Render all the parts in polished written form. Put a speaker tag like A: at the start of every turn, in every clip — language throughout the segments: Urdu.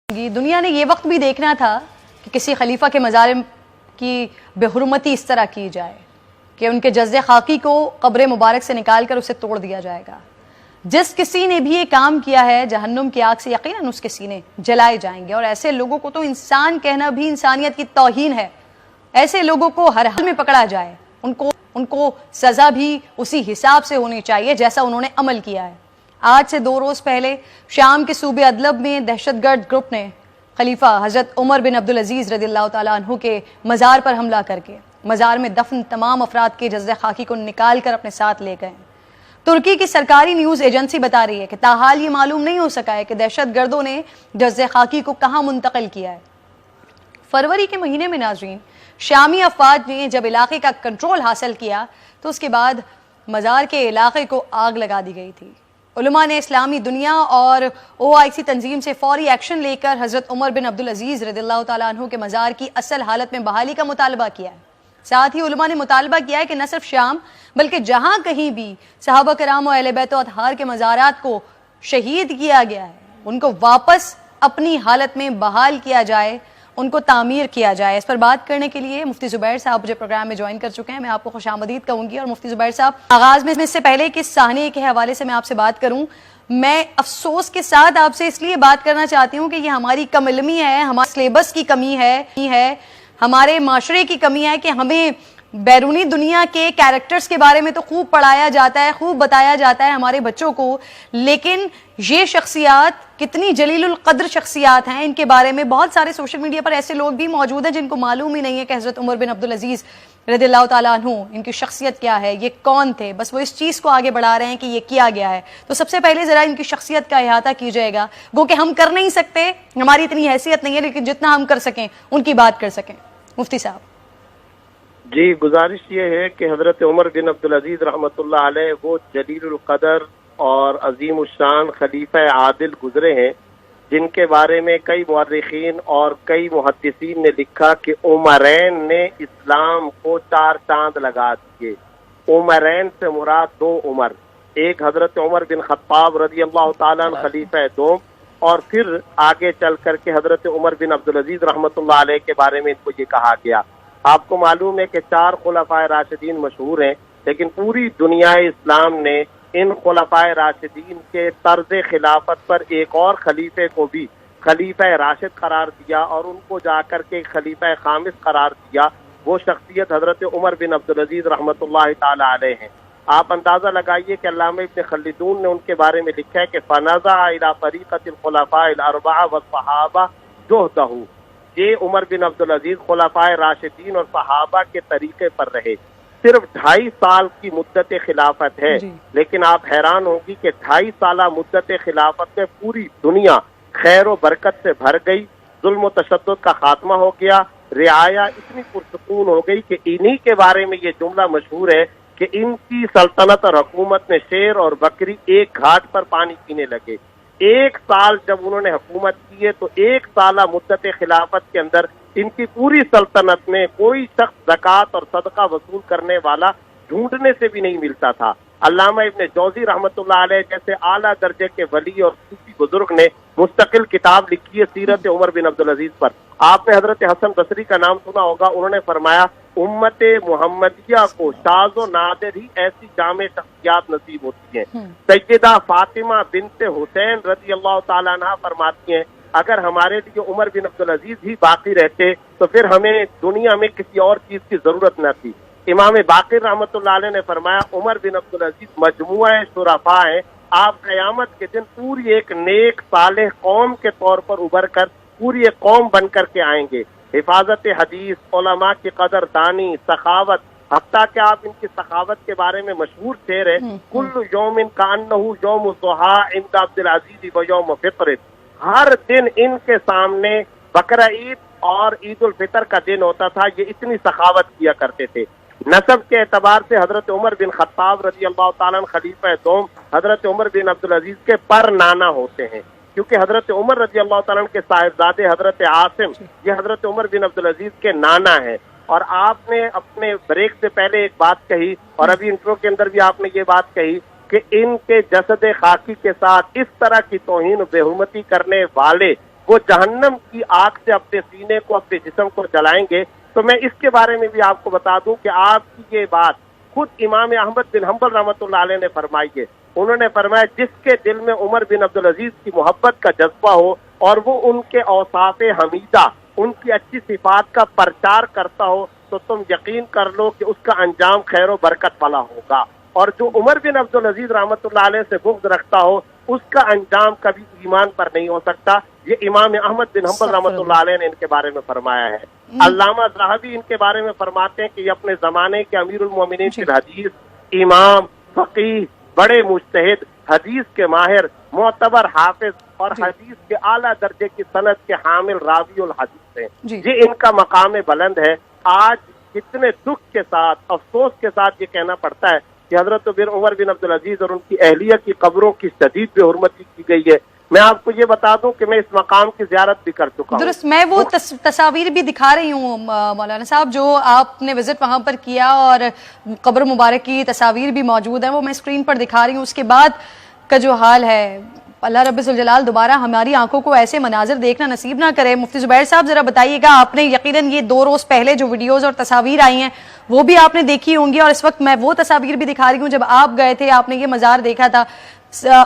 A: دنیا نے یہ وقت بھی دیکھنا تھا کہ کسی خلیفہ کے مزار کی بےحرمتی اس طرح کی جائے کہ ان کے جزِ خاکی کو قبر مبارک سے نکال کر اسے توڑ دیا جائے گا۔ جس کسی نے بھی یہ کام کیا ہے جہنم کی آگ سے یقیناً اس کے سینے جلائے جائیں گے، اور ایسے لوگوں کو تو انسان کہنا بھی انسانیت کی توہین ہے۔ ایسے لوگوں کو ہر حال میں پکڑا جائے، ان کو سزا بھی اسی حساب سے ہونی چاہیے جیسا انہوں نے عمل کیا ہے۔ آج سے 2 روز پہلے شام کے صوبے ادلب میں دہشت گرد گروپ نے خلیفہ حضرت عمر بن عبدالعزیز رضی اللہ تعالیٰ عنہ کے مزار پر حملہ کر کے مزار میں دفن تمام افراد کے جزِ خاکی کو نکال کر اپنے ساتھ لے گئے۔ ترکی کی سرکاری نیوز ایجنسی بتا رہی ہے کہ تاحال یہ معلوم نہیں ہو سکا ہے کہ دہشت گردوں نے جزِ خاکی کو کہاں منتقل کیا ہے۔ فروری کے مہینے میں ناظرین شامی افواج نے جب علاقے کا کنٹرول حاصل کیا تو اس کے بعد مزار کے علاقے کو آگ لگا دی گئی تھی۔ علماء نے اسلامی دنیا اور OIC تنظیم سے فوری ایکشن لے کر حضرت عمر بن عبدالعزیز رضی اللہ تعالیٰ عنہ کے مزار کی اصل حالت میں بحالی کا مطالبہ کیا ہے۔ ساتھ ہی علماء نے مطالبہ کیا ہے کہ نہ صرف شام بلکہ جہاں کہیں بھی صحابہ کرام و اہل بیت و اطہار کے مزارات کو شہید کیا گیا ہے ان کو واپس اپنی حالت میں بحال کیا جائے، ان کو تعمیر کیا جائے۔ اس پر بات کرنے کے لیے مفتی زبیر صاحب مجھے پروگرام میں جوائن کر چکے ہیں۔ میں آپ کو خوش آمدید کہوں گی۔ اور مفتی زبیر صاحب، آغاز میں اس سے پہلے کہ سانحے کے حوالے سے میں آپ سے بات کروں، میں افسوس کے ساتھ آپ سے اس لیے بات کرنا چاہتی ہوں کہ یہ ہماری کم علمی ہے، ہمارے سلیبس کی کمی ہے، ہمارے معاشرے کی کمی ہے کہ ہمیں بیرونی دنیا کے کیریکٹرز کے بارے میں تو خوب پڑھایا جاتا ہے، خوب بتایا جاتا ہے ہمارے بچوں کو، لیکن یہ شخصیات کتنی جلیل القدر شخصیات ہیں، ان کے بارے میں بہت سارے سوشل میڈیا پر ایسے لوگ بھی موجود ہیں جن کو معلوم ہی نہیں ہے کہ حضرت عمر بن عبدالعزیز رضی اللہ تعالیٰ عنہ ان کی شخصیت کیا ہے، یہ کون تھے، بس وہ اس چیز کو آگے بڑھا رہے ہیں کہ یہ کیا گیا ہے۔ تو سب سے پہلے ذرا ان کی شخصیت کا احاطہ کی جائے گا، گو کہ ہم کر نہیں سکتے، ہماری اتنی حیثیت نہیں ہے، لیکن جتنا ہم کر سکیں ان کی بات کر سکیں۔ مفتی صاحب
B: جی، گزارش یہ ہے کہ حضرت عمر بن عبدالعزیز رحمۃ اللہ علیہ وہ جلیل القدر اور عظیم الشان خلیفہ عادل گزرے ہیں، جن کے بارے میں کئی مورخین اور کئی محدثین نے لکھا کہ عمرین نے اسلام کو 4 چاند لگا دیے۔ عمرین سے مراد 2 عمر، ایک حضرت عمر بن خطاب رضی اللہ تعالیٰ عنہ خلیفہ دوم، اور پھر آگے چل کر کے حضرت عمر بن عبدالعزیز رحمۃ اللہ علیہ کے بارے میں ان کو یہ کہا گیا۔ آپ کو معلوم ہے کہ 4 خلفائے راشدین مشہور ہیں، لیکن پوری دنیا اسلام نے ان خلفائے راشدین کے طرز خلافت پر ایک اور خلیفے کو بھی خلیفہ راشد قرار دیا اور ان کو جا کر کے خلیفہ خامس قرار دیا۔ وہ شخصیت حضرت عمر بن عبدالعزیز رحمۃ اللہ تعالی علیہ ہیں۔ آپ اندازہ لگائیے کہ علامہ ابن خلدون نے ان کے بارے میں لکھا ہے کہ فنزع الی طریقۃ الخلفاء الاربعہ والصحابہ جہدہ، یہ عمر بن عبدالعزیز خلفائے راشدین اور صحابہ کے طریقے پر رہے۔ صرف 2.5 سال کی مدت خلافت ہے، لیکن آپ حیران ہوں گی کہ 2.5 سالہ مدت خلافت میں پوری دنیا خیر و برکت سے بھر گئی، ظلم و تشدد کا خاتمہ ہو گیا، رعایا اتنی پرسکون ہو گئی کہ انہی کے بارے میں یہ جملہ مشہور ہے کہ ان کی سلطنت اور حکومت میں شیر اور بکری ایک گھاٹ پر پانی پینے لگے۔ 1 سال جب انہوں نے حکومت کی ہے تو 1 سالہ مدت خلافت کے اندر ان کی پوری سلطنت میں کوئی شخص زکوٰۃ اور صدقہ وصول کرنے والا ڈھونڈنے سے بھی نہیں ملتا تھا۔ علامہ ابن جوزی رحمۃ اللہ علیہ جیسے اعلیٰ درجے کے ولی اور صوفی بزرگ نے مستقل کتاب لکھی ہے سیرت عمر بن عبدالعزیز پر۔ آپ نے حضرت حسن بصری کا نام سنا ہوگا، انہوں نے فرمایا امت محمدیہ کو شاذ و نادر ہی ایسی جامع شخصیات نصیب ہوتی ہیں۔ سیدہ فاطمہ بنت حسین رضی اللہ تعالیٰ عنہ فرماتی ہیں اگر ہمارے لیے عمر بن عبدالعزیز ہی باقی رہتے تو پھر ہمیں دنیا میں کسی اور چیز کی ضرورت نہ تھی۔ امام باقر رحمۃ اللہ علیہ نے فرمایا عمر بن عبدالعزیز مجموعہ شرفاء ہیں، آپ قیامت کے دن پوری ایک نیک صالح قوم کے طور پر ابھر کر پوری ایک قوم بن کر کے آئیں گے۔ حفاظت حدیث، علماء کی قدر دانی، سخاوت، حتیٰ کہ آپ ان کی سخاوت کے بارے میں مشہور شعر ہے کل یوم کانہ یوم الضحیٰ عند عبدالعزیز و یوم فطر، ہر دن ان کے سامنے بقرہ عید اور عید الفطر کا دن ہوتا تھا، یہ اتنی سخاوت کیا کرتے تھے۔ نسب کے اعتبار سے حضرت عمر بن خطاب رضی اللہ تعالیٰ عنہ خلیفہ دوم حضرت عمر بن عبدالعزیز کے پر نانا ہوتے ہیں، کیونکہ حضرت عمر رضی اللہ تعالیٰ عنہ کے صاحبزادے حضرت عاصم یہ حضرت عمر بن عبدالعزیز کے نانا ہیں۔ اور آپ نے اپنے بریک سے پہلے ایک بات کہی اور ابھی انٹرو کے اندر بھی آپ نے یہ بات کہی کہ ان کے جسد خاکی کے ساتھ اس طرح کی توہین و بے حرمتی کرنے والے وہ جہنم کی آگ سے اپنے سینے کو اپنے جسم کو جلائیں گے. تو میں اس کے بارے میں بھی آپ کو بتا دوں کہ آپ کی یہ بات خود امام احمد بن حنبل رحمۃ اللہ علیہ نے فرمائی ہے. انہوں نے فرمایا جس کے دل میں عمر بن عبدالعزیز کی محبت کا جذبہ ہو اور وہ ان کے اوصاف حمیدہ، ان کی اچھی صفات کا پرچار کرتا ہو، تو تم یقین کر لو کہ اس کا انجام خیر و برکت والا ہوگا. اور جو عمر بن عبدالعزیز رحمۃ اللہ علیہ سے بغض رکھتا ہو اس کا انجام کبھی ایمان پر نہیں ہو سکتا. یہ امام احمد بن حنبل رحمۃ اللہ علیہ نے ان کے بارے میں فرمایا ہے. علامہ ذہبی ان کے بارے میں فرماتے ہیں کہ یہ اپنے زمانے کے امیر المومنین فی الحدیث، امام، فقیہ، بڑے مجتہد، حدیث کے ماہر، معتبر حافظ اور حدیث کے اعلیٰ درجے کی سند کے حامل راوی الحدیث ہیں. یہ ان کا مقام بلند ہے. آج کتنے دکھ کے ساتھ، افسوس کے ساتھ یہ کہنا پڑتا ہے کہ حضرت عمر بن عبدالعزیز اور ان کی اہلیہ کی قبروں کی شدید بے حرمتی کی گئی ہے. میں آپ کو یہ بتا دوں کہ میں اس مقام کی زیارت بھی کر چکا ہوں.
A: درست، میں وہ تصاویر بھی دکھا رہی ہوں مولانا صاحب جو آپ نے وزٹ وہاں پر کیا، اور قبر مبارک کی تصاویر بھی موجود ہیں، وہ میں اسکرین پر دکھا رہی ہوں. اس کے بعد کا جو حال ہے، اللہ رب ذوالجلال دوبارہ ہماری آنکھوں کو ایسے مناظر دیکھنا نصیب نہ کرے. مفتی زبیر صاحب ذرا بتائیے گا، آپ نے یقیناً یہ 2 روز پہلے جو ویڈیوز اور تصاویر آئی ہیں وہ بھی آپ نے دیکھی ہوں گی، اور اس وقت میں وہ تصاویر بھی دکھا رہی ہوں جب آپ گئے تھے، آپ نے یہ مزار دیکھا تھا.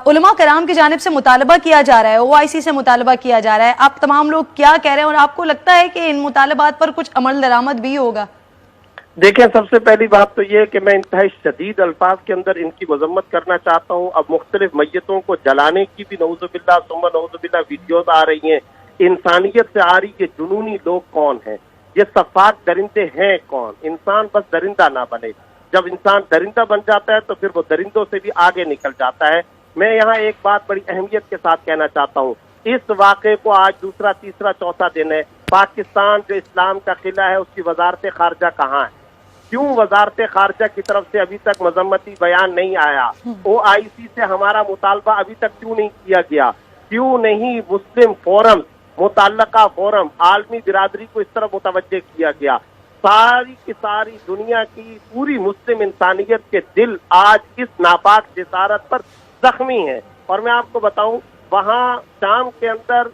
A: علماء کرام کی جانب سے مطالبہ کیا جا رہا ہے، OIC سے مطالبہ کیا جا رہا ہے، آپ تمام لوگ کیا کہہ رہے ہیں، اور آپ کو لگتا ہے کہ ان مطالبات پر کچھ عمل درآمد بھی ہوگا؟
B: دیکھیں، سب سے پہلی بات تو یہ کہ میں انتہائی شدید الفاظ کے اندر ان کی مذمت کرنا چاہتا ہوں. اب مختلف میتوں کو جلانے کی بھی نعوذ باللہ ثم نعوذ باللہ ویڈیوز آ رہی ہیں. انسانیت سے آ رہی یہ جنونی لوگ کون ہیں؟ یہ صفات درندے ہیں کون؟ انسان بس درندہ نہ بنے. جب انسان درندہ بن جاتا ہے تو پھر وہ درندوں سے بھی آگے نکل جاتا ہے. میں یہاں ایک بات بڑی اہمیت کے ساتھ کہنا چاہتا ہوں. اس واقعے کو آج دوسرا، تیسرا، چوتھا دن ہے. پاکستان جو اسلام کا قلعہ ہے، اس کی وزارت خارجہ کہاں ہے؟ کیوں وزارت خارجہ کی طرف سے ابھی تک مذمتی بیان نہیں آیا؟ OIC سے ہمارا مطالبہ ابھی تک کیوں نہیں کیا گیا؟ کیوں نہیں مسلم فورم، متعلقہ فورم، عالمی برادری کو اس طرح متوجہ کیا گیا؟ ساری کی ساری دنیا کی پوری مسلم انسانیت کے دل آج اس ناپاک جسارت پر زخمی ہیں. اور میں آپ کو بتاؤں، وہاں شام کے اندر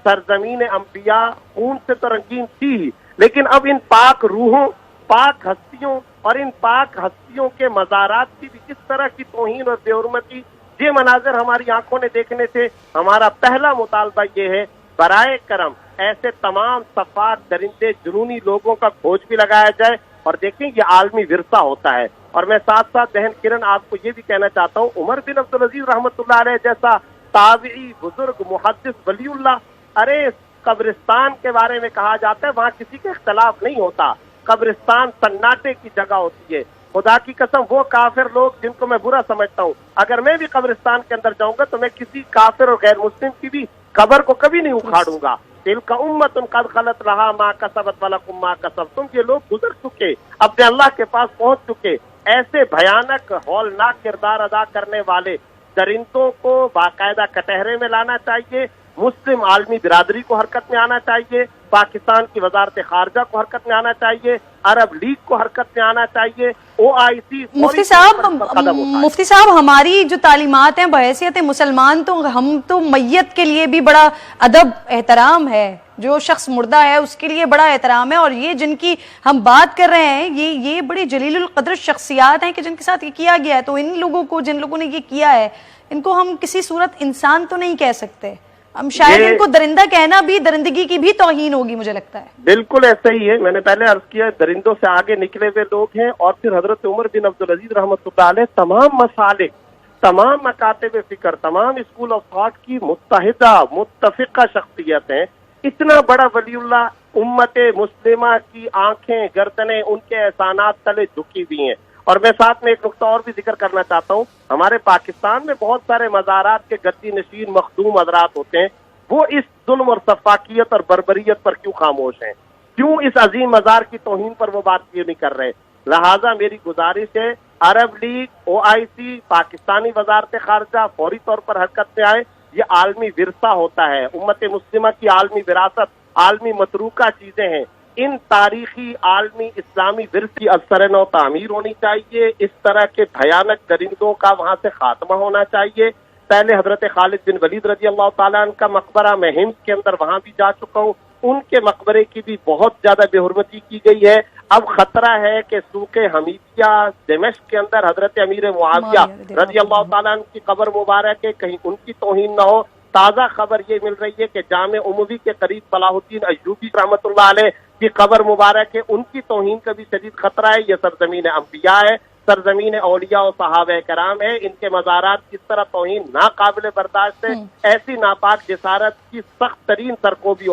B: سرزمین انبیاء خون سے تو رنگین تھی، لیکن اب ان پاک روحوں، پاک ہستیوں اور ان پاک ہستیوں کے مزارات کی بھی اس طرح کی توہین اور بے حرمتی، یہ مناظر ہماری آنکھوں نے دیکھنے سے ہمارا پہلا مطالبہ یہ ہے، برائے کرم ایسے تمام صفات درندے جنونی لوگوں کا کھوج بھی لگایا جائے. اور دیکھیں یہ عالمی ورثہ ہوتا ہے. اور میں ساتھ ساتھ بہن کرن آپ کو یہ بھی کہنا چاہتا ہوں، عمر بن عبدالعزیز رحمۃ اللہ علیہ جیسا تابعی، بزرگ، محدث، ولی اللہ، ارے قبرستان کے بارے میں کہا جاتا ہے وہاں کسی کا اختلاف نہیں ہوتا. قبرستان سناٹے کی جگہ ہوتی ہے. خدا کی قسم وہ کافر لوگ جن کو میں برا سمجھتا ہوں، اگر میں بھی قبرستان کے اندر جاؤں گا تو میں کسی کافر اور غیر مسلم کی بھی قبر کو کبھی نہیں اکھاڑوں گا. تلک امت قد خلت لہا ما کسبت ولکم ما کسبتم. یہ لوگ گزر چکے، اپنے اللہ کے پاس پہنچ چکے. ایسے بھیانک ہولناک کردار ادا کرنے والے درندوں کو باقاعدہ کٹہرے میں لانا چاہیے. مسلم عالمی برادری کو حرکت میں آنا چاہیے، پاکستان کی وزارت خارجہ کو حرکت میں آنا چاہیے، عرب لیگ کو حرکت میں آنا چاہیے. OIC
A: مفتی صاحب ہماری جو تعلیمات ہیں بحیثیت مسلمان تو ہم تو میت کے لیے بھی بڑا ادب احترام ہے، جو شخص مردہ ہے اس کے لیے بڑا احترام ہے. اور یہ جن کی ہم بات کر رہے ہیں یہ بڑی جلیل القدر شخصیات ہیں کہ جن کے ساتھ یہ کیا گیا ہے. تو ان لوگوں کو، جن لوگوں نے یہ کیا ہے، ان کو ہم کسی صورت انسان تو نہیں کہہ سکتے. ہم شاید ان کو درندہ کہنا بھی درندگی کی بھی توہین ہوگی، مجھے لگتا ہے.
B: بالکل ایسا ہی ہے. میں نے پہلے عرض کیا درندوں سے آگے نکلے ہوئے لوگ ہیں. اور پھر حضرت عمر بن عبدالعزیز رحمۃ اللہ علیہ تمام مسالک، تمام مکاتب فکر، تمام اسکول آف تھاٹ کی متحدہ متفقہ شخصیت ہیں. اتنا بڑا ولی اللہ، امت مسلمہ کی آنکھیں، گردنیں ان کے احسانات تلے جھکی ہوئی ہیں. اور میں ساتھ میں ایک نقطہ اور بھی ذکر کرنا چاہتا ہوں. ہمارے پاکستان میں بہت سارے مزارات کے گدی نشین مخدوم حضرات ہوتے ہیں. وہ اس ظلم اور سفاکیت اور بربریت پر کیوں خاموش ہیں؟ کیوں اس عظیم مزار کی توہین پر وہ بات کیوں نہیں کر رہے؟ لہٰذا میری گزارش ہے، عرب لیگ، OIC، پاکستانی وزارت خارجہ فوری طور پر حرکت میں آئے. یہ عالمی ورثہ ہوتا ہے، امت مسلمہ کی عالمی وراثت، عالمی متروکہ چیزیں ہیں. ان تاریخی عالمی اسلامی ورثے کی اثر نو تعمیر ہونی چاہیے. اس طرح کے بھیانک درندوں کا وہاں سے خاتمہ ہونا چاہیے. پہلے حضرت خالد بن ولید رضی اللہ تعالیٰ عنہ کا مقبرہ میں ہند کے اندر وہاں بھی جا چکا ہوں، ان کے مقبرے کی بھی بہت زیادہ بے حرمتی کی گئی ہے۔ اب خطرہ ہے کہ سوق حمیدیہ دمشق کے اندر حضرت امیر معاویہ رضی اللہ تعالیٰ عنہ کی قبر مبارک ہے، کہیں ان کی توہین نہ ہو۔ تازہ خبر یہ مل رہی ہے کہ جامع اموی کے قریب صلاح الدین ایوبی رحمۃ اللہ علیہ کی قبر مبارک ہے، ان کی توہین کا بھی شدید خطرہ ہے۔ یہ سرزمین انبیاء ہے، سرزمین اولیاء و صحابہ کرام ہے، ان کے مزارات کی اس طرح توہین ناقابل برداشت ہے۔ ایسی ناپاک جسارت کی سخت ترین سرکوبی